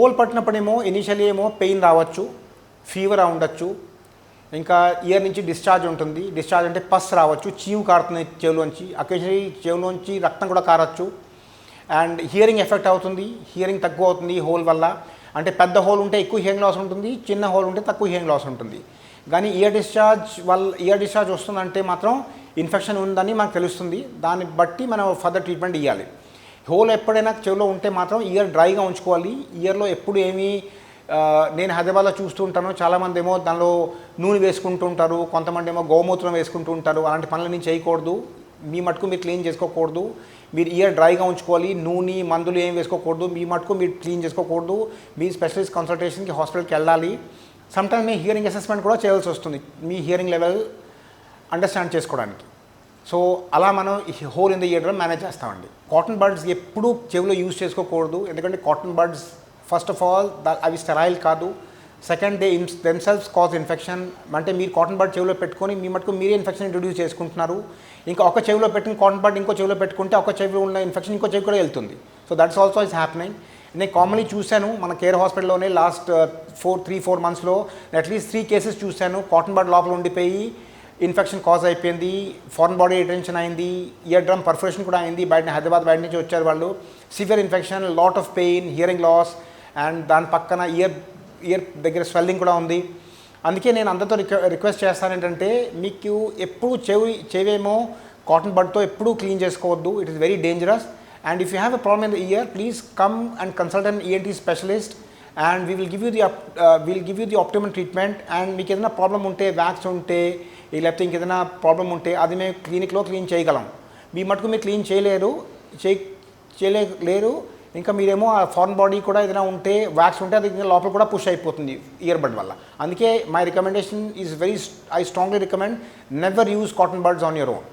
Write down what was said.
Whole పట్టినప్పుడేమో initially ఏమో pain రావచ్చు, fever ఉండొచ్చు, ఇంకా ఇయర్ నుంచి డిశ్చార్జ్ ఉంటుంది. డిశ్చార్జ్ అంటే పస్ రావచ్చు, చీవు కారుతుంది చెవులోంచి, అకేషనలీ చెవులోంచి రక్తం కూడా కారచ్చు. అండ్ హియరింగ్ ఎఫెక్ట్ అవుతుంది, హియరింగ్ తక్కువ అవుతుంది హోల్ వల్ల. అంటే పెద్ద హోల్ ఉంటే ఎక్కువ హియరింగ్ లాస్ ఉంటుంది, చిన్న హోల్ ఉంటే తక్కువ హియరింగ్ లాస్ ఉంటుంది. కానీ ఇయర్ డిశ్చార్జ్ వస్తుందంటే మాత్రం ఇన్ఫెక్షన్ ఉందని మనకు తెలుస్తుంది. దాన్ని బట్టి మనం ఫర్దర్ ట్రీట్మెంట్ ఇవ్వాలి. హోల్ ఎప్పుడైనా చెవిలో ఉంటే మాత్రం ఇయర్ డ్రైగా ఉంచుకోవాలి. ఇయర్లో ఎప్పుడు ఏమీ నేను హైదరాబాద్లో చూస్తూ ఉంటాను, చాలామంది ఏమో దానిలో నూనె వేసుకుంటూ ఉంటారు, కొంతమంది ఏమో గోమూత్రం వేసుకుంటూ ఉంటారు. అలాంటి పనులు నేను చేయకూడదు. మీ మటుకు మీరు క్లీన్ చేసుకోకూడదు. మీరు ఇయర్ డ్రైగా ఉంచుకోవాలి. నూనె మందులు ఏం వేసుకోకూడదు. మీ మటుకు మీరు క్లీన్ చేసుకోకూడదు. మీ స్పెషలిస్ట్ కన్సల్టేషన్కి హాస్పిటల్కి వెళ్ళాలి. సమ్టైమ్స్ మీ హియరింగ్ అసెస్మెంట్ కూడా చేయాల్సి వస్తుంది, మీ హియరింగ్ లెవెల్ అండర్స్టాండ్ చేసుకోవడానికి. సో అలా మనం whole in the ear drum manage చేస్తామండి. కాటన్ బడ్స్ ఎప్పుడూ చెవిలో యూజ్ చేసుకోకూడదు. ఎందుకంటే cotton buds first of all అవి స్టెరైల్ కాదు. Second, they themselves cause infection. అంటే మీరు కాటన్ బడ్ చెవిలో పెట్టుకొని మీ మటుకు మీరే ఇన్ఫెక్షన్ ఇంట్రొడ్యూస్ చేసుకుంటున్నారు. ఇంకా ఒక చెవిలో పెట్టిన కాటన్ బడ్ ఇంకో చెవిలో పెట్టుకుంటే ఒక చెవిలో ఉన్న ఇన్ఫెక్షన్ ఇంకో చెవి కూడా వెళ్తుంది. So that's also is happening. నేను కామన్లీ చూశాను మన కేర్ హాస్పిటల్లోనే లాస్ట్ 3-4 మంత్స్లో అట్లీస్ట్ 3 కేసెస్ చూశాను. కాటన్ బడ్ లోపల ఉండిపోయి ఇన్ఫెక్షన్ కాజ్ అయిపోయింది, ఫారెన్ బాడీ రిటెన్షన్ అయింది, ఇయర్ డ్రమ్ పర్ఫరేషన్ కూడా అయింది. హైదరాబాద్ బయట నుంచి వచ్చారు వాళ్ళు. Severe infection, lot of pain, hearing loss, and దాని పక్కన ఇయర్ దగ్గర స్వెల్లింగ్ కూడా ఉంది. అందుకే నేను అందరితో రిక్వెస్ట్ చేస్తాను ఏంటంటే, మీకు ఎప్పుడు చెవేమో కాటన్ బడ్తో ఎప్పుడూ క్లీన్ చేసుకోవద్దు. It is very dangerous. And if you have a problem in the ear, please come and consult an ENT specialist, and we will give you the optimum treatment. And మీకు ఏదైనా problem ఉంటే, wax ఉంటే, లేకపోతే ఇంకేదైనా problem ఉంటే అది మేము క్లినిక్లో clean చేయగలం. మీ మటుకు మీరు క్లీన్ చేయలేరు. ఇంకా మీరేమో ఆ ఫారెన్ బాడీ కూడా ఏదైనా ఉంటే, వ్యాక్స్ ఉంటే అది లోపల కూడా పుష్ అయిపోతుంది ఇయర్ బడ్ వల్ల. అందుకే my recommendation is I strongly recommend never use cotton buds on your own.